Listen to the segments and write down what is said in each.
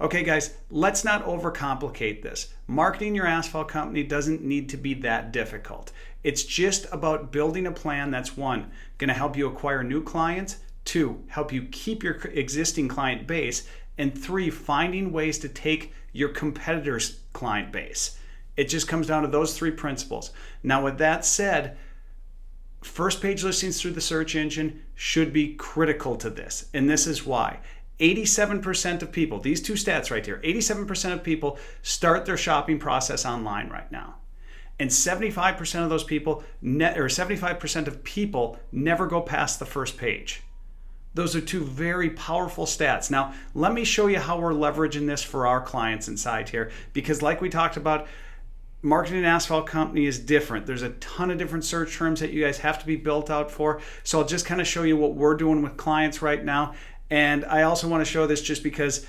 Okay, guys, let's not overcomplicate this. Marketing your asphalt company doesn't need to be that difficult. It's just about building a plan that's one, going to help you acquire new clients, two, help you keep your existing client base, and three, finding ways to take your competitors' client base. It just comes down to those three principles. Now, with that said, first page listings through the search engine should be critical to this, and this is why. 87% of people, these two stats right here, 87% of people start their shopping process online right now. And 75% of those people, 75% of people never go past the first page. Those are two very powerful stats. Now, let me show you how we're leveraging this for our clients inside here, because like we talked about, marketing an asphalt company is different. There's a ton of different search terms that you guys have to be built out for. So I'll just kind of show you what we're doing with clients right now. And I also want to show this just because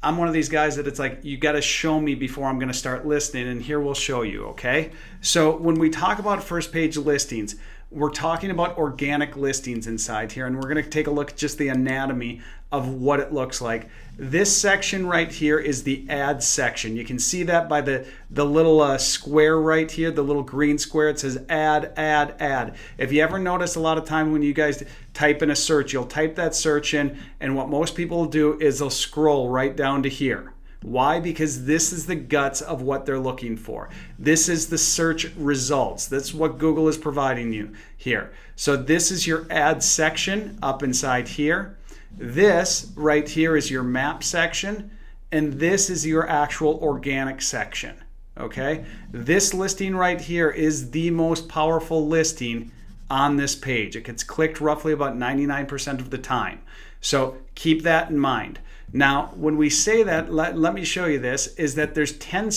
I'm one of these guys that it's like, you got to show me before I'm going to start listing, and here we'll show you, okay? So when we talk about first page listings, we're talking about organic listings inside here, and we're going to take a look at just the anatomy of what it looks like. This section right here is the add section. You can see that by the little square right here, the little green square. It says add, add, add. If you ever notice, a lot of time when you guys type in a search, you'll type that search in, and what most people will do is they'll scroll right down to here. Why? Because this is the guts of what they're looking for. This is the search results. That's what Google is providing you here. So this is your ad section up inside here. This right here is your map section, and this is your actual organic section. Okay? This listing right here is the most powerful listing on this page. It gets clicked roughly about 99% of the time. So keep that in mind. Now, when we say that, let me show you this, is that there's 10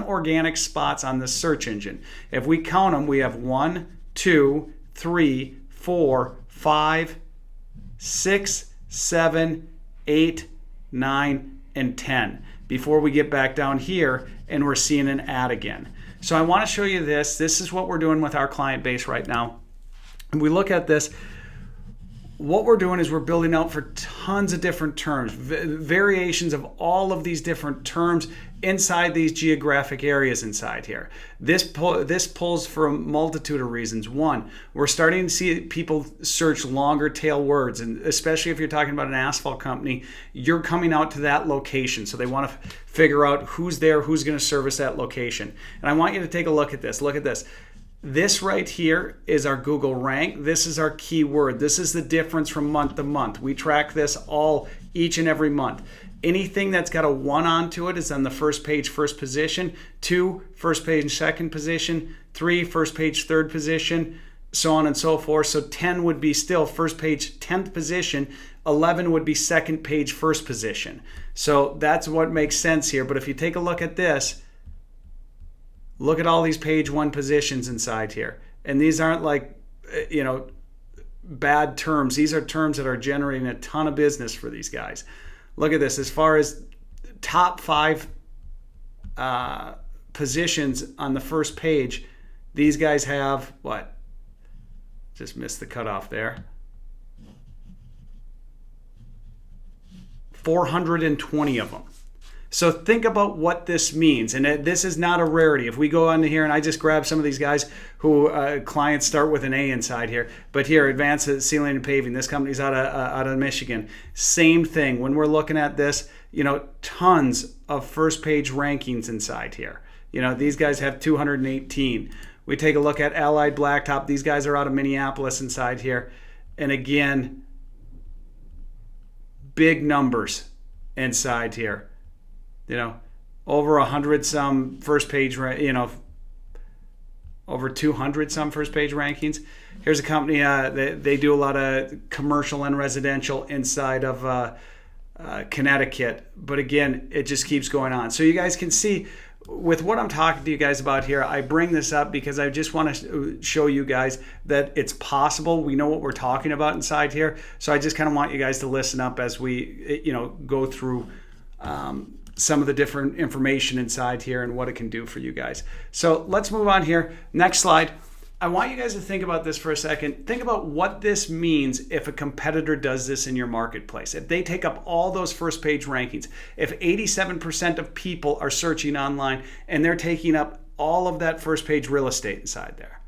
organic spots on the search engine. If we count them, we have 1, 2, 3, 4, 5, 6, 7, 8, 9, and 10 before we get back down here and we're seeing an ad again. So I want to show you this. This is what we're doing with our client base right now. And we look at this. What we're doing is we're building out for tons of different terms, variations of all of these different terms inside these geographic areas inside here. This pulls for a multitude of reasons. One, we're starting to see people search longer tail words, and especially if you're talking about an asphalt company, you're coming out to that location. So they want to figure out who's there, who's going to service that location. And I want you to take a look at this. Look at this. This right here is our Google rank. This is our keyword. This is the difference from month to month. We track this all each and every month. Anything that's got a 1 onto it is on the first page, first position. 2, first page, second position. 3, first page, third position, so on and so forth. So 10 would be still first page, 10th position. 11 would be second page, first position. So that's what makes sense here. But if you take a look at this, look at all these page 1 positions inside here. And these aren't like, bad terms. These are terms that are generating a ton of business for these guys. Look at this. As far as top 5 positions on the first page, these guys have what? Just missed the cutoff there. 420 of them. So think about what this means, and this is not a rarity. If we go on here, and I just grab some of these guys who clients start with an A inside here, but here, Advanced Sealing and Paving, this company's out of Michigan. Same thing. When we're looking at this, tons of first page rankings inside here. These guys have 218. We take a look at Allied Blacktop. These guys are out of Minneapolis inside here, and again, big numbers inside here. Over 100 some first page, over 200 some first page rankings. Here's a company, they do a lot of commercial and residential inside of Connecticut. But again, it just keeps going on. So you guys can see with what I'm talking to you guys about here, I bring this up because I just want to show you guys that it's possible. We know what we're talking about inside here. So I just kind of want you guys to listen up as we, go through some of the different information inside here and what it can do for you guys. So let's move on here. Next slide. I want you guys to think about this for a second. Think about what this means if a competitor does this in your marketplace. If they take up all those first page rankings, if 87% of people are searching online and they're taking up all of that first page real estate inside there.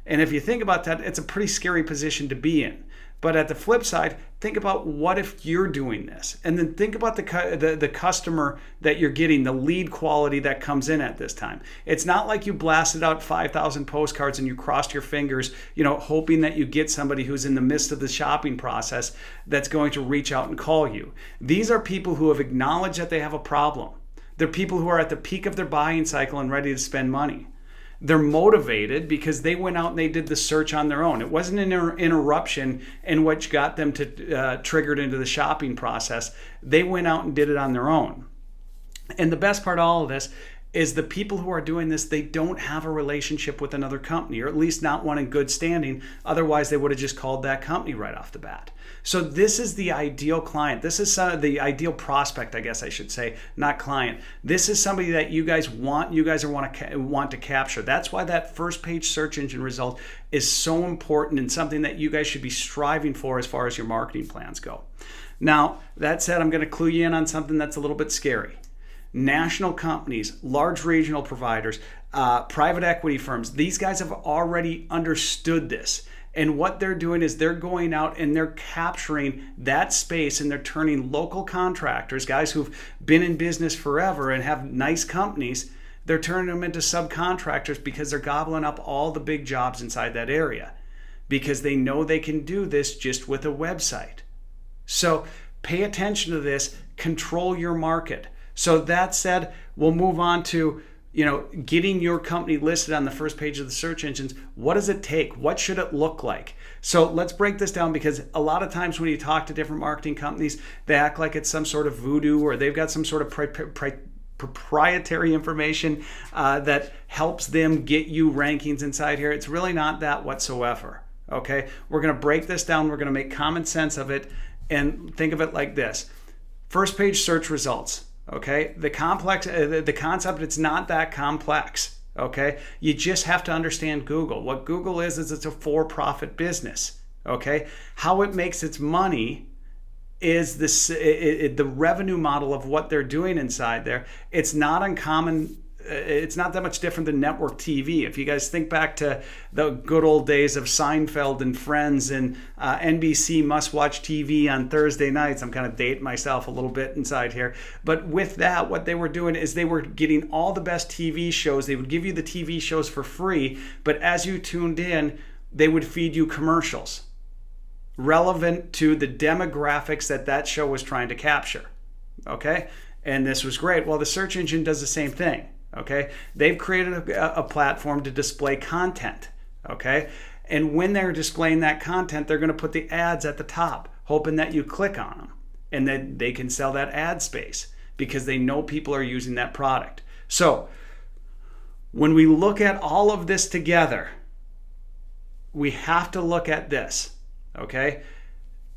And if you think about that, it's a pretty scary position to be in. But at the flip side, think about what if you're doing this, and then think about the customer that you're getting, the lead quality that comes in at this time. It's not like you blasted out 5,000 postcards and you crossed your fingers, hoping that you get somebody who's in the midst of the shopping process that's going to reach out and call you. These are people who have acknowledged that they have a problem. They're people who are at the peak of their buying cycle and ready to spend money. They're motivated because they went out and they did the search on their own. It wasn't an interruption in which got them to triggered into the shopping process. They went out and did it on their own. And the best part of all of this is the people who are doing this, they don't have a relationship with another company, or at least not one in good standing. Otherwise, they would have just called that company right off the bat. So this is the ideal client. This is the ideal prospect, I guess I should say, not client. This is somebody that you guys want to capture. That's why that first page search engine result is so important and something that you guys should be striving for as far as your marketing plans go. Now, that said, I'm going to clue you in on something that's a little bit scary. National companies, large regional providers, private equity firms, these guys have already understood this. And what they're doing is they're going out and they're capturing that space, and they're turning local contractors, guys who've been in business forever and have nice companies, they're turning them into subcontractors because they're gobbling up all the big jobs inside that area because they know they can do this just with a website. So pay attention to this, control your market. So that said, we'll move on to getting your company listed on the first page of the search engines. What does it take? What should it look like? So let's break this down, because a lot of times when you talk to different marketing companies, they act like it's some sort of voodoo, or they've got some sort of proprietary information that helps them get you rankings inside here. It's really not that whatsoever. Okay, we're going to break this down. We're going to make common sense of it and think of it like this. First page search results. Okay, the concept, it's not that complex. Okay, you just have to understand Google. What Google is it's a for-profit business. Okay, how it makes its money is the revenue model of what they're doing inside there. It's not uncommon. It's not that much different than network TV. If you guys think back to the good old days of Seinfeld and Friends and NBC must-watch TV on Thursday nights, I'm kind of dating myself a little bit inside here. But with that, what they were doing is they were getting all the best TV shows. They would give you the TV shows for free, but as you tuned in, they would feed you commercials relevant to the demographics that show was trying to capture. Okay? And this was great. Well, the search engine does the same thing. Okay, they've created a platform to display content. Okay, and when they're displaying that content, they're going to put the ads at the top, hoping that you click on them, and then they can sell that ad space because they know people are using that product. So when we look at all of this together, we have to look at this. Okay,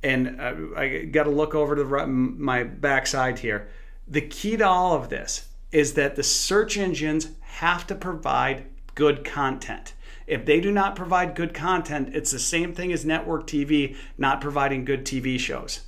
and I got to look over to my backside here. The key to all of this is that the search engines have to provide good content. If they do not provide good content, it's the same thing as network TV not providing good TV shows.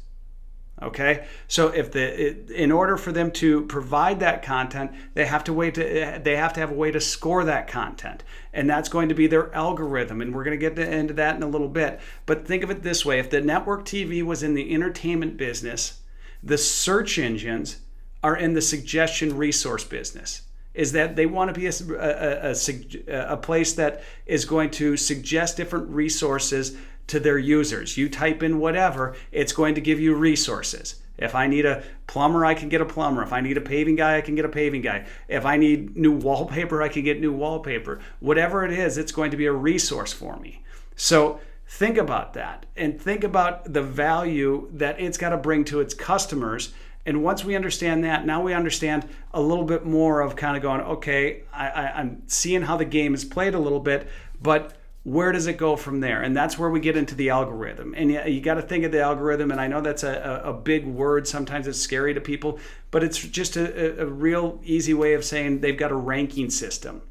Okay? So in order for them to provide that content, they have to have a way to score that content. And that's going to be their algorithm. And we're going to get into that in a little bit. But think of it this way. If the network TV was in the entertainment business, the search engines are in the suggestion resource business. Is that they want to be a place that is going to suggest different resources to their users. You type in whatever, it's going to give you resources. If I need a plumber, I can get a plumber. If I need a paving guy, I can get a paving guy. If I need new wallpaper, I can get new wallpaper. Whatever it is, it's going to be a resource for me. So think about that, and think about the value that it's got to bring to its customers. And once we understand that, now we understand a little bit more of kind of going, okay, I'm seeing how the game is played a little bit, but where does it go from there? And that's where we get into the algorithm. And you got to think of the algorithm, and I know that's a big word. Sometimes it's scary to people, but it's just a real easy way of saying they've got a ranking system.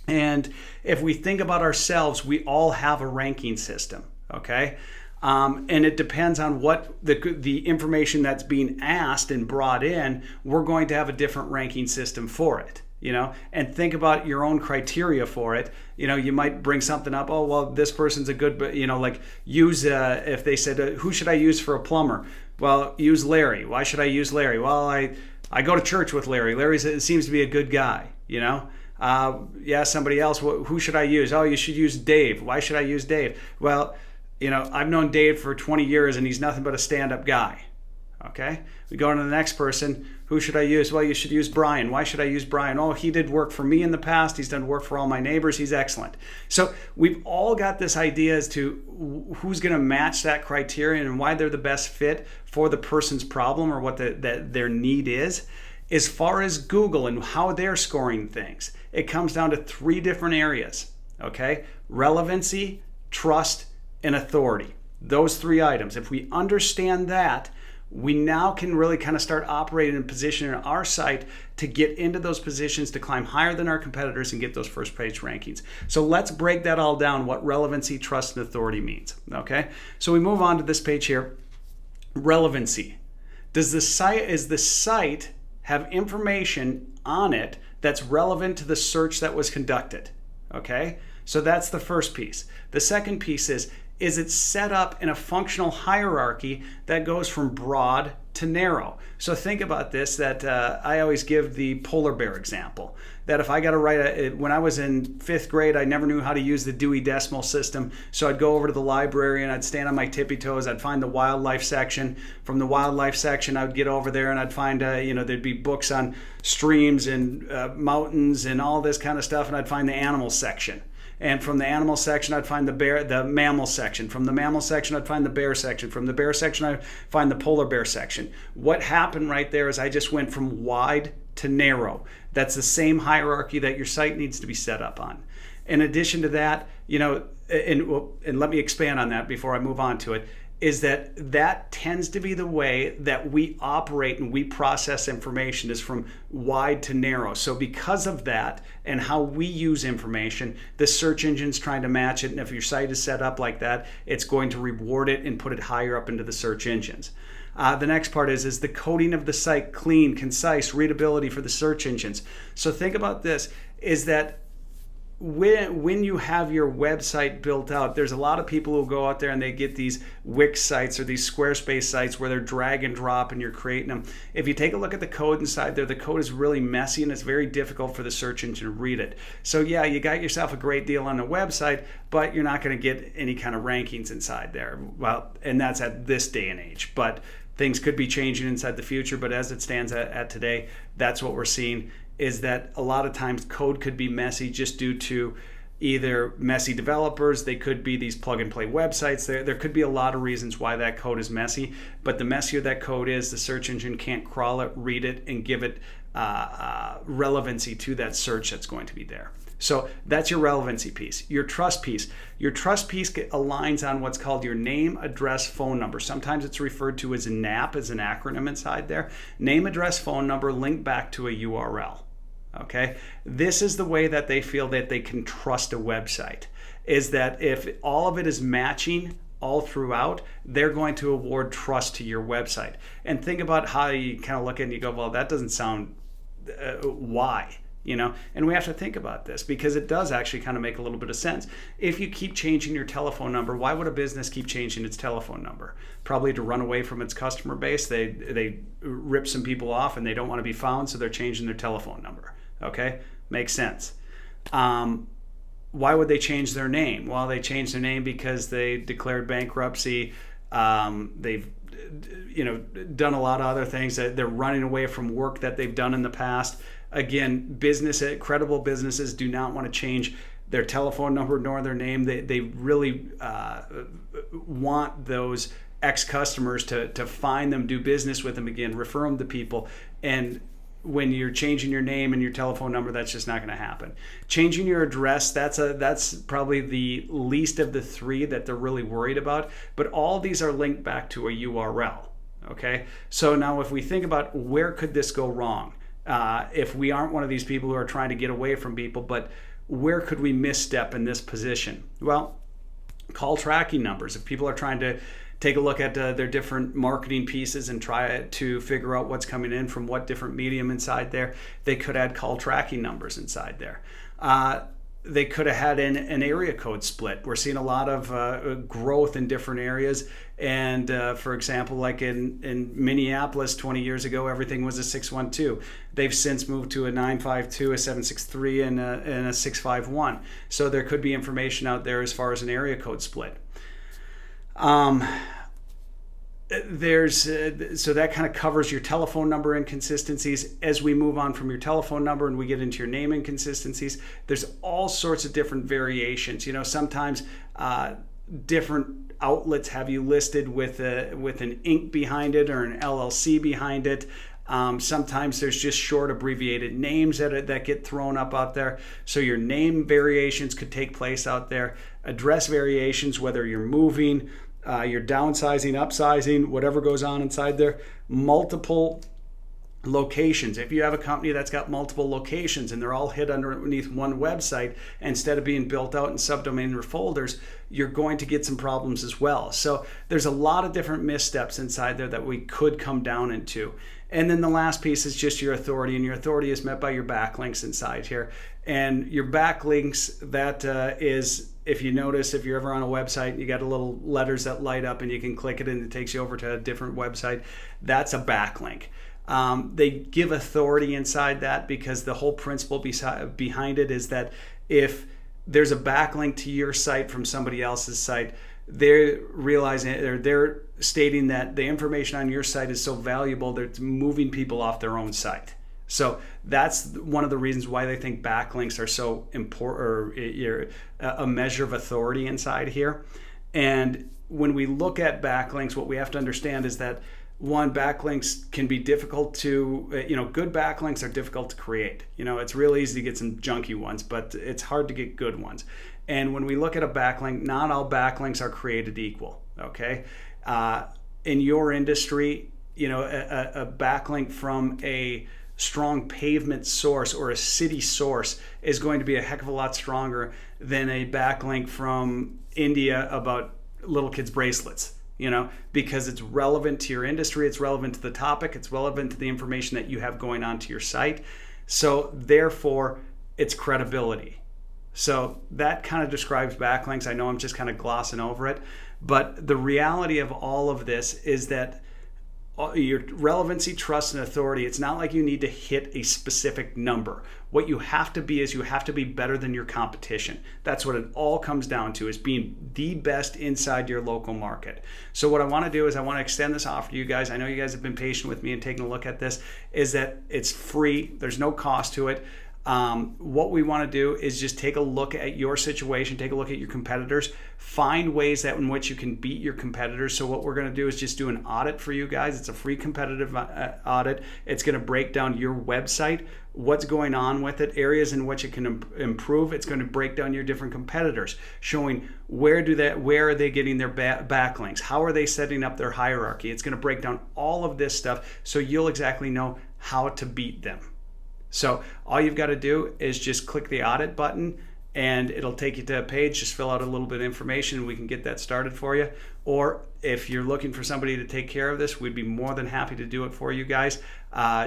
And if we think about ourselves, we all have a ranking system, okay? And it depends on what the information that's being asked and brought in, we're going to have a different ranking system for it. And think about your own criteria for it. You might bring something up. Oh, well, this person's a good, but like use, if they said, who should I use for a plumber? Well, use Larry. Why should I use Larry? Well, I go to church with Larry. Larry seems to be a good guy, somebody else, who should I use? Oh, you should use Dave. Why should I use Dave? Well, I've known Dave for 20 years and he's nothing but a stand-up guy. Okay, we go on to the next person. Who should I use? Well, you should use Brian. Why should I use Brian? Oh, he did work for me in the past. He's done work for all my neighbors. He's excellent. So we've all got this idea as to who's going to match that criterion and why they're the best fit for the person's problem or what their need is. As far as Google and how they're scoring things, it comes down to 3 different areas. Okay, relevancy, trust, and authority. Those 3 items. If we understand that, we now can really kind of start operating and positioning our site to get into those positions, to climb higher than our competitors and get those first page rankings. So let's break that all down, what relevancy, trust, and authority means. Okay, so we move on to this page here. Relevancy. Is the site have information on it that's relevant to the search that was conducted? Okay, so that's the first piece. The second piece is it set up in a functional hierarchy that goes from broad to narrow? So think about this, that I always give the polar bear example, that if I got to write when I was in 5th grade, I never knew how to use the Dewey Decimal System. So I'd go over to the library and I'd stand on my tippy toes. I'd find the wildlife section. From the wildlife section, I would get over there and I'd find, there'd be books on streams and mountains and all this kind of stuff. And I'd find the animal section. And from the animal section, I'd find the mammal section. From the mammal section, I'd find the bear section. From the bear section, I'd find the polar bear section. What happened right there is I just went from wide to narrow. That's the same hierarchy that your site needs to be set up on. In addition to that, and let me expand on that before I move on to it, is that tends to be the way that we operate and we process information, is from wide to narrow. So because of that and how we use information, the search engine's trying to match it. And if your site is set up like that, it's going to reward it and put it higher up into the search engines. The next part is the coding of the site clean, concise, readability for the search engines. So think about this, is that when you have your website built out, there's a lot of people who go out there and they get these Wix sites or these Squarespace sites where they're drag and drop and you're creating them. If you take a look at the code inside there, the code is really messy and it's very difficult for the search engine to read it. So yeah, you got yourself a great deal on the website, but you're not going to get any kind of rankings inside there. Well, and that's at this day and age. But things could be changing inside the future, but as it stands at today, that's what we're seeing, is that a lot of times code could be messy just due to either messy developers. They could be these plug and play websites. There could be a lot of reasons why that code is messy, but the messier that code is, the search engine can't crawl it, read it, and give it relevancy to that search that's going to be there. So that's your relevancy piece. Your trust piece. Your trust piece aligns on what's called your name, address, phone number. Sometimes it's referred to as a NAP, as an acronym inside there. Name, address, phone number, link back to a URL. Okay, this is the way that they feel that they can trust a website, is that if all of it is matching all throughout, they're going to award trust to your website. And think about how you kind of look at it and you go, well, that doesn't sound, why? And we have to think about this because it does actually kind of make a little bit of sense. If you keep changing your telephone number, why would a business keep changing its telephone number? Probably to run away from its customer base. They rip some people off and they don't want to be found, so they're changing their telephone number. Okay, makes sense. Why would they change their name? Well, they changed their name because they declared bankruptcy. They've done a lot of other things. They're running away from work that they've done in the past. Again, credible businesses do not want to change their telephone number nor their name. They really want those ex-customers to find them, do business with them again, refer them to people. And when you're changing your name and your telephone number, that's just not going to happen. Changing your address, that's probably the least of the 3 that they're really worried about. But all these are linked back to a URL. Okay, so now if we think about where could this go wrong, if we aren't one of these people who are trying to get away from people, but where could we misstep in this position? Well, call tracking numbers. If people are trying to take a look at their different marketing pieces and try to figure out what's coming in from what different medium inside there, they could add call tracking numbers inside there. They could have had an area code split. We're seeing a lot of growth in different areas. And for example, like in Minneapolis 20 years ago, everything was a 612. They've since moved to a 952, a 763, and a 651. So there could be information out there as far as an area code split. So that kind of covers your telephone number inconsistencies. As we move on from your telephone number and we get into your name inconsistencies, there's all sorts of different variations. Sometimes different outlets have you listed with an Inc. behind it or an LLC behind it. Sometimes there's just short abbreviated names that get thrown up out there. So your name variations could take place out there. Address variations, whether you're moving, you're downsizing, upsizing, whatever goes on inside there. Multiple locations. If you have a company that's got multiple locations and they're all hid underneath one website, instead of being built out in subdomain or folders, you're going to get some problems as well. So there's a lot of different missteps inside there that we could come down into. And then the last piece is just your authority, and your authority is met by your backlinks inside here. And your backlinks, that is, if you notice, if you're ever on a website, you got a little letters that light up and you can click it and it takes you over to a different website. That's a backlink. They give authority inside that because the whole principle behind it is that if there's a backlink to your site from somebody else's site, they're realizing, or they're stating that the information on your site is so valuable that it's moving people off their own site. So that's one of the reasons why they think backlinks are so important, or a measure of authority inside here. And when we look at backlinks, what we have to understand is that, one, backlinks can be difficult to, good backlinks are difficult to create. It's real easy to get some junky ones, but it's hard to get good ones. And when we look at a backlink, not all backlinks are created equal, okay? In your industry, a backlink from a strong pavement source or a city source is going to be a heck of a lot stronger than a backlink from India about little kids' bracelets, because it's relevant to your industry, it's relevant to the topic, it's relevant to the information that you have going on to your site. So therefore, it's credibility. So that kind of describes backlinks. I know I'm just kind of glossing over it, but the reality of all of this is that your relevancy, trust, and authority, it's not like you need to hit a specific number. What you have to be is you have to be better than your competition. That's what it all comes down to, is being the best inside your local market. So what I want to do is I want to extend this offer to you guys. I know you guys have been patient with me and taking a look at this, is that it's free. There's no cost to it. What we want to do is just take a look at your situation, take a look at your competitors, find ways that in which you can beat your competitors. So what we're going to do is just do an audit for you guys. It's a free competitive audit. It's going to break down your website, what's going on with it, areas in which it can improve. It's going to break down your different competitors, showing where are they getting their backlinks, how are they setting up their hierarchy. It's going to break down all of this stuff so you'll exactly know how to beat them. So all you've got to do is just click the audit button and it'll take you to a page. Just fill out a little bit of information and we can get that started for you. Or if you're looking for somebody to take care of this, we'd be more than happy to do it for you guys.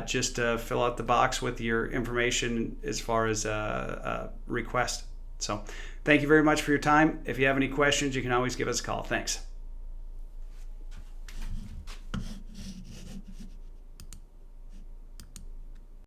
Just fill out the box with your information as far as request. So thank you very much for your time. If you have any questions, you can always give us a call. Thanks.